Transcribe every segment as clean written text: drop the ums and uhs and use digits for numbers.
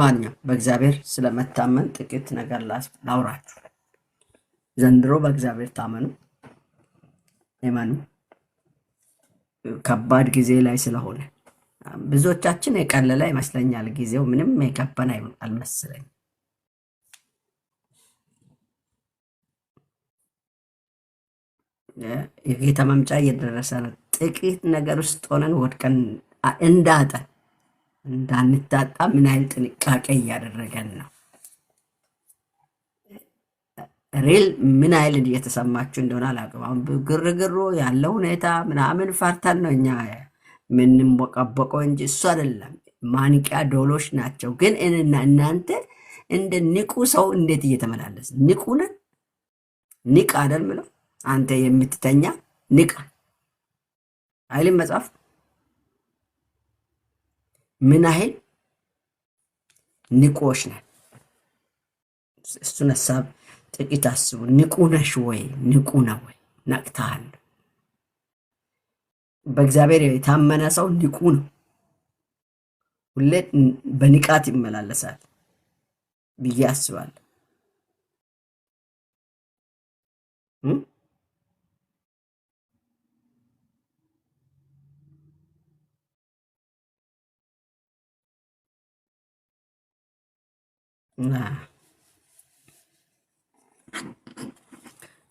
ለማንኛውም በእግዚአብሔር ስለመታመን ጥቂት ነገር ላውራችሁ። ዘንድሮ በእግዚአብሔር ታመኑ፣ እመኑ። ከባድ ጊዜ ላይ ስለሆነ ብዙዎቻችን የቀለለ ይመስለኛል። ጊዜው ምንም የከበን አልመሰለኝም። የጌታ መምጫ እየደረሰ ነው። ጥቂት ነገር ውስጥ ሆነን ወድቀን እንዳንታጣ ምን ያህል ጥንቃቄ እያደረገን ነው። ሪል ምን ያህል እየተሰማችሁ እንደሆነ አላውቅም። አሁን ግርግሩ ያለው ሁኔታ ምናምን ፈርተን ነው እኛ ምንቦቀቦቀው እንጂ እሱ አይደለም። ማንቂያ ዶሎች ናቸው። ግን እናንተ እንደ ንቁ ሰው እንዴት እየተመላለስ ንቁ ነን? ንቅ አይደል ምለው አንተ የምትተኛ ንቃ አይልም መጽሐፍ? ምን ያህል ንቆች ነን? እሱን ሀሳብ ጥቂት አስቡ። ንቁ ነሽ ወይ? ንቁ ነው ወይ? ነቅተሃል? በእግዚአብሔር የታመነ ሰው ንቁ ነው። ሁሌ በንቃት ይመላለሳል ብዬ አስባለሁ።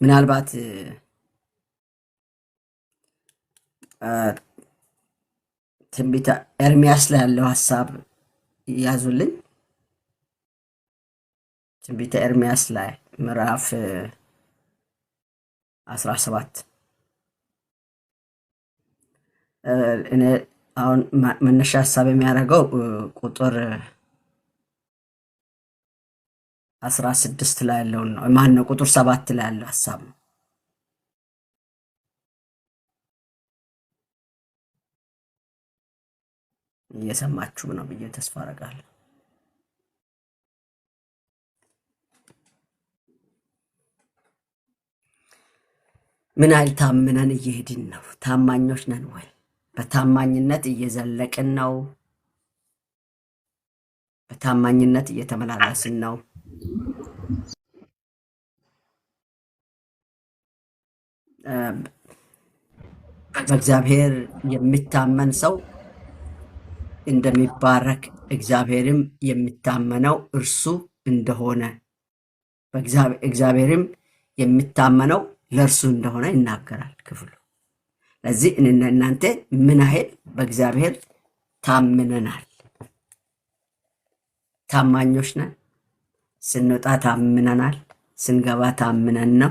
ምናልባት ትንቢተ ኤርምያስ ላይ ያለው ሀሳብ ያዙልኝ። ትንቢተ ኤርምያስ ላይ ምዕራፍ 17 እኔ አሁን መነሻ ሀሳብ የሚያደርገው ቁጥር 16 ላይ ያለውን ነው። ማን ነው? ቁጥር 7 ላይ ያለው ሀሳብ ነው። እየሰማችሁ ነው ብዬ ተስፋ አደርጋለሁ። ምን ያህል ታምነን እየሄድን ነው? ታማኞች ነን ወይ? በታማኝነት እየዘለቅን ነው? በታማኝነት እየተመላለስን ነው? በእግዚአብሔር የሚታመን ሰው እንደሚባረክ እግዚአብሔርም የሚታመነው እርሱ እንደሆነ እግዚአብሔርም የሚታመነው ለእርሱ እንደሆነ ይናገራል ክፍሉ። ለዚህ እናንተ ምን ያህል በእግዚአብሔር ታምነናል? ታማኞች ነን? ስንወጣ ታምነናል? ስንገባ ታምነን ነው?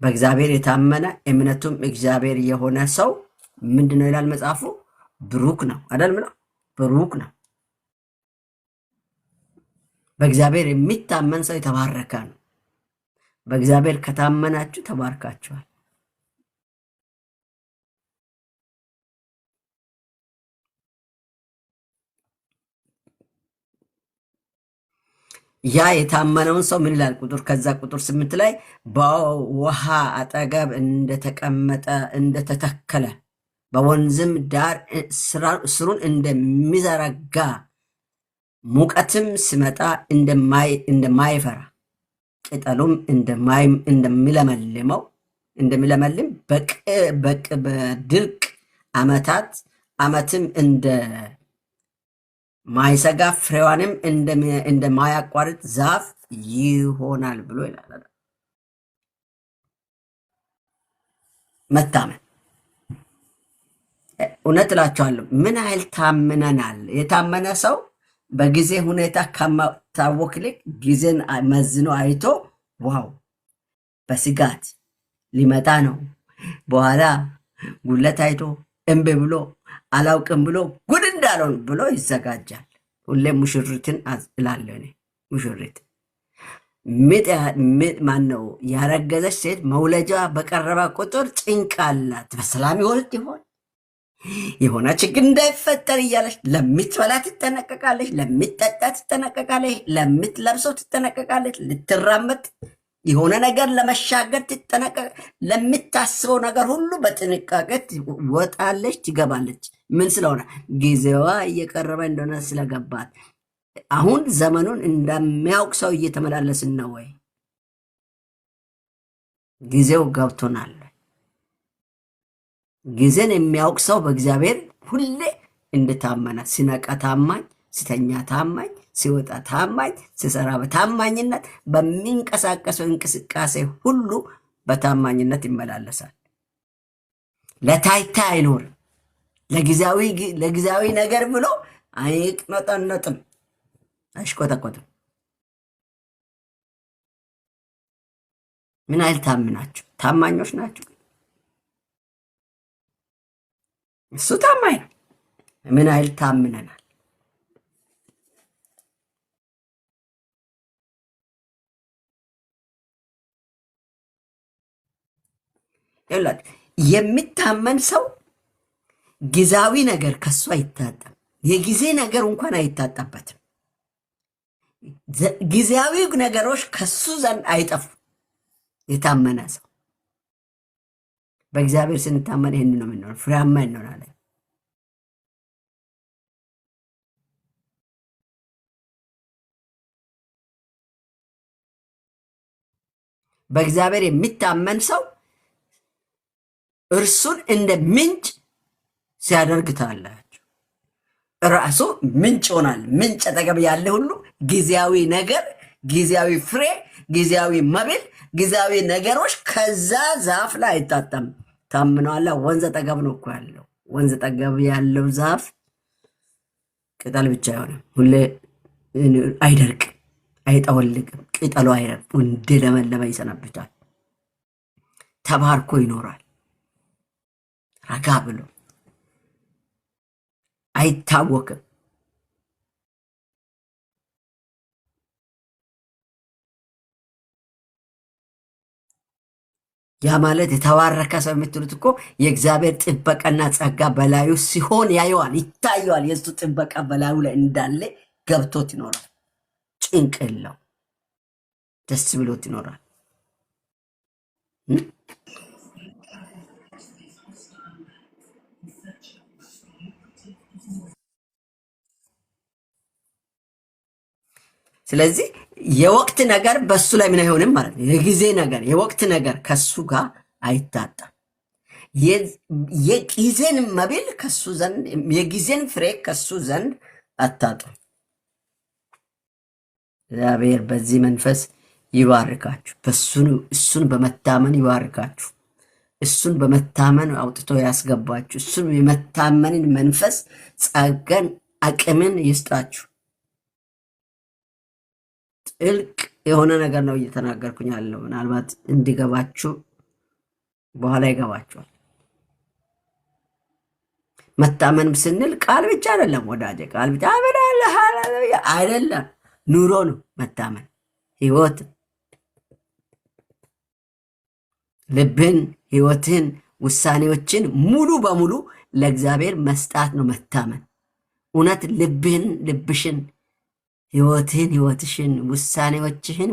በእግዚአብሔር የታመነ እምነቱም እግዚአብሔር የሆነ ሰው ምንድነው ይላል መጽሐፉ? ብሩክ ነው አይደል? ምነው ብሩክ ነው። በእግዚአብሔር የሚታመን ሰው የተባረከ ነው። በእግዚአብሔር ከታመናችሁ ተባርካችኋል። ያ የታመነውን ሰው ምን ይላል? ቁጥር 8 ላይ በውሃ አጠገብ እንደተቀመጠ እንደተተከለ በወንዝም ዳር ስሩን እንደሚዘረጋ ሙቀትም ሲመጣ እንደማይፈራ ቅጠሉም እንደሚለመልም በድርቅ ዓመትም እንደማይሰጋ ፍሬዋንም እንደማያቋርጥ ዛፍ ይሆናል ብሎ ይላል። መታመን እውነት እላችኋለሁ፣ ምን ያህል ታምነናል? የታመነ ሰው በጊዜ ሁኔታ ከማታወክ ይልቅ ጊዜን መዝኖ አይቶ ዋው በስጋት ሊመጣ ነው በኋላ ጉለት አይቶ እምቢ ብሎ አላውቅም ብሎ ጉድ እንዳልሆን ብሎ ይዘጋጃል። ሁሌም ሙሽሪትን እላለሁ እኔ ሙሽሪት ምጥ ማነው ያረገዘች ሴት መውለጃ በቀረበ ቁጥር ጭንቅ አላት። በሰላም ይወልድ ይሆን? የሆነ ችግር እንዳይፈጠር እያለች ለምትበላ ትጠነቀቃለች፣ ለምትጠጣ ትጠነቀቃለች፣ ለምትለብሰው ትጠነቀቃለች፣ ልትራመድ የሆነ ነገር ለመሻገር ትጠነቀቅ፣ ለምታስበው ነገር ሁሉ በጥንቃቄ ትወጣለች፣ ትገባለች። ምን ስለሆነ ጊዜዋ እየቀረበ እንደሆነ ስለገባት አሁን ዘመኑን እንደሚያውቅ ሰው እየተመላለስን ነው ወይ? ጊዜው ገብቶናል። ጊዜን የሚያውቅ ሰው በእግዚአብሔር ሁሌ እንደታመነ፣ ሲነቃ ታማኝ፣ ሲተኛ ታማኝ፣ ሲወጣ ታማኝ፣ ሲሰራ በታማኝነት፣ በሚንቀሳቀሰው እንቅስቃሴ ሁሉ በታማኝነት ይመላለሳል። ለታይታ አይኖርም። ለጊዜያዊ ነገር ብሎ አይቅነጠነጥም፣ አይሽቆጠቆጥም። ምን ያህል ታምናችሁ ታማኞች ናቸው? እሱ ታማኝ ነው። ምን ያህል ታምነናል? የሚታመን ሰው ጊዜያዊ ነገር ከሱ አይታጠም። የጊዜ ነገር እንኳን አይታጠበትም። ጊዜያዊ ነገሮች ከሱ ዘንድ አይጠፉ። የታመነ ሰው በእግዚአብሔር ስንታመን ይህን ነው የምንሆነው፣ ፍሬያማ እንሆናለን። በእግዚአብሔር የሚታመን ሰው እርሱን እንደ ምንጭ ሲያደርግ ታያላችሁ። ራሱ ምንጭ ይሆናል። ምንጭ አጠገብ ያለ ሁሉ ጊዜያዊ ነገር፣ ጊዜያዊ ፍሬ፣ ጊዜያዊ መብል፣ ጊዜያዊ ነገሮች ከዛ ዛፍ ላይ አይታጠም። ታምነዋላ። ወንዝ አጠገብ ነው እኮ ያለው። ወንዝ አጠገብ ያለው ዛፍ ቅጠል ብቻ አይሆንም፣ ሁሌ አይደርቅም፣ አይጠወልቅም፣ ቅጠሉ አይረግም፣ እንደለመለመ ይሰነብታል። ተባርኮ ይኖራል። ረጋ ብሎ አይታወቅም። ያ ማለት የተባረከ ሰው የምትሉት እኮ የእግዚአብሔር ጥበቃና ጸጋ በላዩ ሲሆን ያየዋል፣ ይታየዋል። የእሱ ጥበቃ በላዩ ላይ እንዳለ ገብቶት ይኖራል። ጭንቅ የለው፣ ደስ ብሎት ይኖራል። ስለዚህ የወቅት ነገር በሱ ላይ ምን አይሆንም ማለት ነው። የጊዜ ነገር፣ የወቅት ነገር ከሱ ጋር አይታጣም። የጊዜን መብል ከሱ ዘንድ፣ የጊዜን ፍሬ ከሱ ዘንድ አታጡም። እግዚአብሔር በዚህ መንፈስ ይባርካችሁ። እሱን በመታመን ይባርካችሁ። እሱን በመታመን አውጥቶ ያስገባችሁ። እሱን የመታመንን መንፈስ ጸጋን፣ አቅምን ይስጣችሁ። ጥልቅ የሆነ ነገር ነው እየተናገርኩኝ ያለው። ምናልባት እንዲገባችሁ በኋላ ይገባችኋል። መታመን ስንል ቃል ብቻ አይደለም ወዳጄ፣ ቃል ብቻ አይደለም። ኑሮ ነው መታመን፣ ህይወት፣ ልብን፣ ህይወትን፣ ውሳኔዎችን ሙሉ በሙሉ ለእግዚአብሔር መስጣት ነው መታመን። እውነት ልብህን፣ ልብሽን፣ ህይወትህን፣ ህይወትሽን፣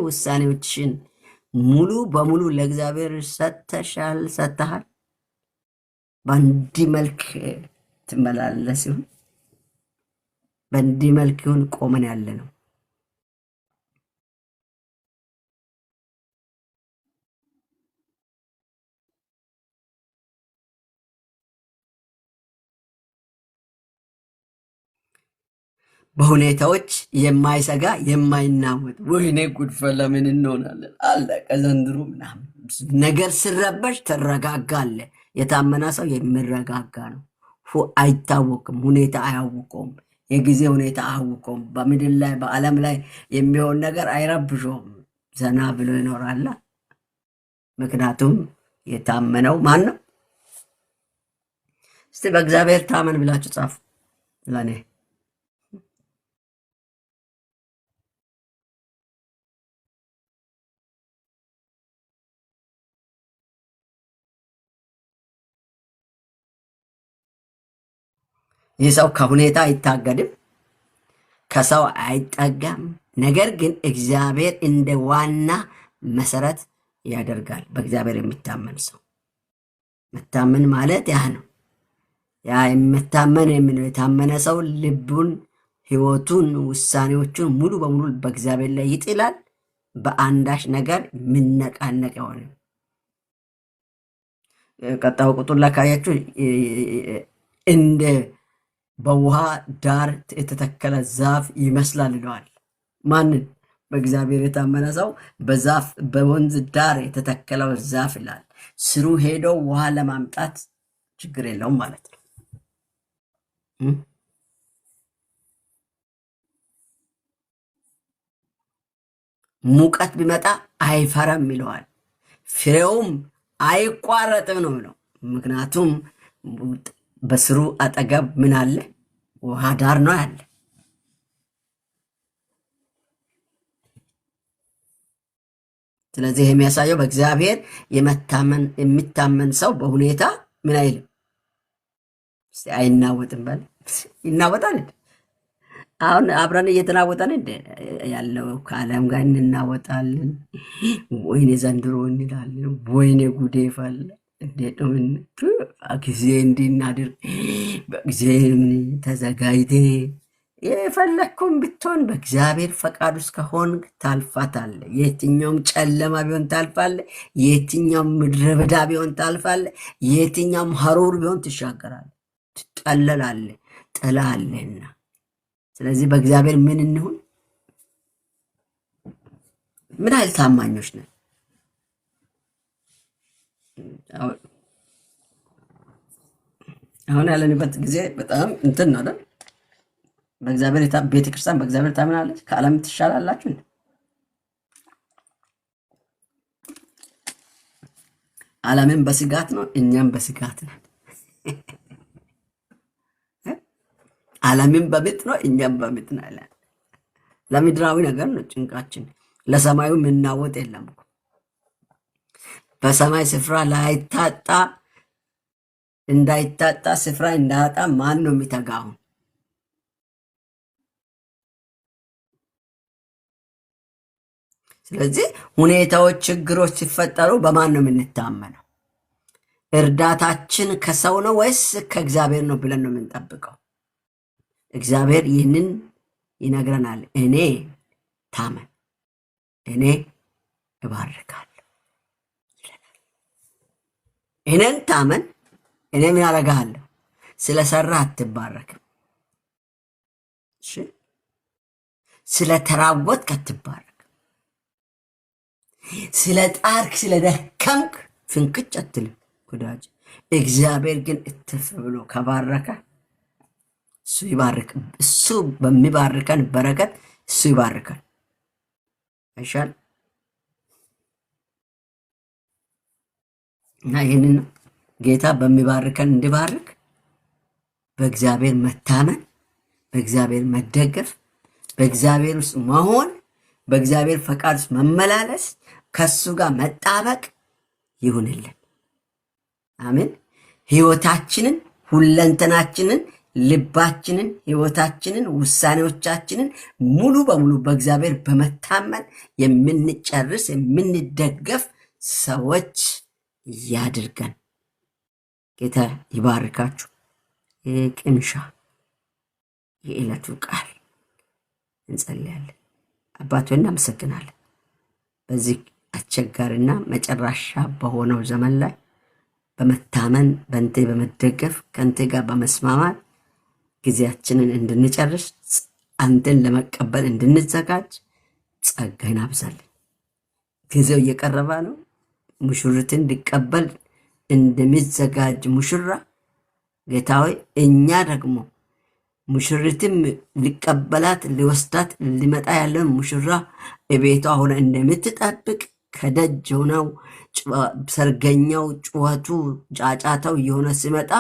ውሳኔዎችሽን ሙሉ በሙሉ ለእግዚአብሔር ሰጥተሻል፣ ሰጥተሃል። በእንዲህ መልክ ትመላለስ ይሁን፣ በእንዲህ መልክ ይሁን ቆመን ያለ ነው። በሁኔታዎች የማይሰጋ የማይናወጥ ወይኔ ጉድፈላ ምን እንሆናለን አለቀ ዘንድሮ ምናምን ነገር ስረበሽ ትረጋጋለ። የታመና ሰው የሚረጋጋ ነው። አይታወቅም፣ ሁኔታ አያውቀውም፣ የጊዜ ሁኔታ አያውቀውም። በምድር ላይ በዓለም ላይ የሚሆን ነገር አይረብሸውም። ዘና ብሎ ይኖራላ። ምክንያቱም የታመነው ማን ነው? እስቲ በእግዚአብሔር ታመን ብላችሁ ጻፉ ለእኔ። ይህ ሰው ከሁኔታ አይታገድም፣ ከሰው አይጠጋም። ነገር ግን እግዚአብሔር እንደ ዋና መሰረት ያደርጋል። በእግዚአብሔር የሚታመን ሰው መታመን ማለት ያ ነው። ያ የምታመን የሚለው የታመነ ሰው ልቡን፣ ህይወቱን፣ ውሳኔዎቹን ሙሉ በሙሉ በእግዚአብሔር ላይ ይጥላል። በአንዳች ነገር ምነቃነቅ የሆነ ቀጣው ቁጥር ላይ ካያችሁ እንደ በውሃ ዳር የተተከለ ዛፍ ይመስላል ይለዋል። ማንን? በእግዚአብሔር የታመነ ሰው በዛፍ በወንዝ ዳር የተተከለው ዛፍ ይላል። ስሩ ሄዶ ውሃ ለማምጣት ችግር የለውም ማለት ነው። ሙቀት ቢመጣ አይፈራም ይለዋል። ፍሬውም አይቋረጥም ነው የሚለው። ምክንያቱም በስሩ አጠገብ ምን አለ? ውሃ ዳር ነው ያለ። ስለዚህ የሚያሳየው በእግዚአብሔር የሚታመን ሰው በሁኔታ ምን አይልም፣ አይናወጥም። በል ይናወጣል። አሁን አብረን እየተናወጠን ያለው ከዓለም ጋር እንናወጣለን። ወይኔ ዘንድሮ እንላለን። ወይኔ ጉዴ ፈላ፣ እንዴት ነው ጊዜ እንዲናድር በጊዜ ተዘጋጅቴ የፈለግኩም ብትሆን በእግዚአብሔር ፈቃድ ውስጥ ከሆን ታልፋታለ። የትኛውም ጨለማ ቢሆን ታልፋለ። የትኛውም ምድረ በዳ ቢሆን ታልፋለ። የትኛውም ሀሩር ቢሆን ትሻገራለ፣ ትጠለላለ፣ ጥላ አለና። ስለዚህ በእግዚአብሔር ምን እንሁን? ምን ያህል ታማኞች ነን? አሁን ያለንበት ጊዜ በጣም እንትን ነው አይደል? በእግዚአብሔር ቤተክርስቲያን በእግዚአብሔር ታምናለች። ከዓለም ትሻላላችሁ። ዓለምን በስጋት ነው፣ እኛም በስጋት ነን። ዓለምን በምጥ ነው፣ እኛም በምጥ ነው። ለምድራዊ ነገር ነው ጭንቃችን፣ ለሰማዩ የምናወጥ የለም እኮ። በሰማይ ስፍራ ላይታጣ እንዳይታጣ ስፍራ እንዳያጣ ማን ነው የሚተጋው? ስለዚህ ሁኔታዎች፣ ችግሮች ሲፈጠሩ በማን ነው የምንታመነው? እርዳታችን ከሰው ነው ወይስ ከእግዚአብሔር ነው ብለን ነው የምንጠብቀው? እግዚአብሔር ይህንን ይነግረናል። እኔ ታመን፣ እኔ እባርካለሁ ይለናል። እኔን ታመን፣ እኔ ምን አደርግሃለሁ? ስለሰራ አትባረክም። እሺ፣ ስለተራወጥክ አትባረክ። ስለ ጣርክ ስለ ደከምክ ፍንክች አትልም ወዳጅ። እግዚአብሔር ግን እትፍ ብሎ ከባረከ እሱ ይባርክ። እሱ በሚባርከን በረከት እሱ ይባርከን። አይሻል? እና ይህንን ጌታ በሚባርከን እንዲባርክ በእግዚአብሔር መታመን፣ በእግዚአብሔር መደገፍ፣ በእግዚአብሔር ውስጥ መሆን፣ በእግዚአብሔር ፈቃድ ውስጥ መመላለስ፣ ከሱ ጋር መጣበቅ ይሁንልን። አሜን። ህይወታችንን፣ ሁለንተናችንን፣ ልባችንን፣ ህይወታችንን፣ ውሳኔዎቻችንን ሙሉ በሙሉ በእግዚአብሔር በመታመን የምንጨርስ የምንደገፍ ሰዎች ያድርገን። ጌታ ይባርካችሁ። ቅምሻ የዕለቱ ቃል እንጸልያለን። አባቶ እናመሰግናለን። በዚህ አስቸጋሪና መጨረሻ በሆነው ዘመን ላይ በመታመን በእንቴ በመደገፍ ከእንቴ ጋር በመስማማት ጊዜያችንን እንድንጨርስ አንተን ለመቀበል እንድንዘጋጅ ጸጋን አብዛለን። ጊዜው እየቀረበ ነው። ሙሽሪትን ሊቀበል እንደሚዘጋጅ ሙሽራ ጌታ ሆይ እኛ ደግሞ ሙሽሪትም ሊቀበላት ሊወስዳት ሊመጣ ያለውን ሙሽራ ቤቷ ሆነ እንደምትጠብቅ ከደጅ ሆነው ሰርገኛው ጩኸቱ ጫጫታው እየሆነ ሲመጣ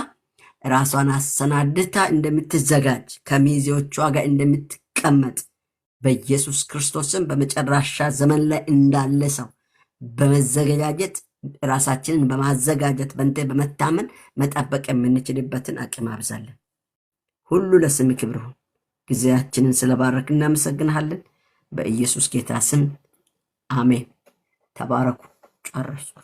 ራሷን አሰናድታ እንደምትዘጋጅ ከሚዜዎቿ ጋር እንደምትቀመጥ በኢየሱስ ክርስቶስም በመጨረሻ ዘመን ላይ እንዳለ ሰው በመዘጋጀት ራሳችንን በማዘጋጀት በእንተ በመታመን መጠበቅ የምንችልበትን አቅም አብዛለን። ሁሉ ለስም ክብር ይሁን። ጊዜያችንን ስለባረክ እናመሰግንሃለን። በኢየሱስ ጌታ ስም አሜን። ተባረኩ። ጨረስኩ።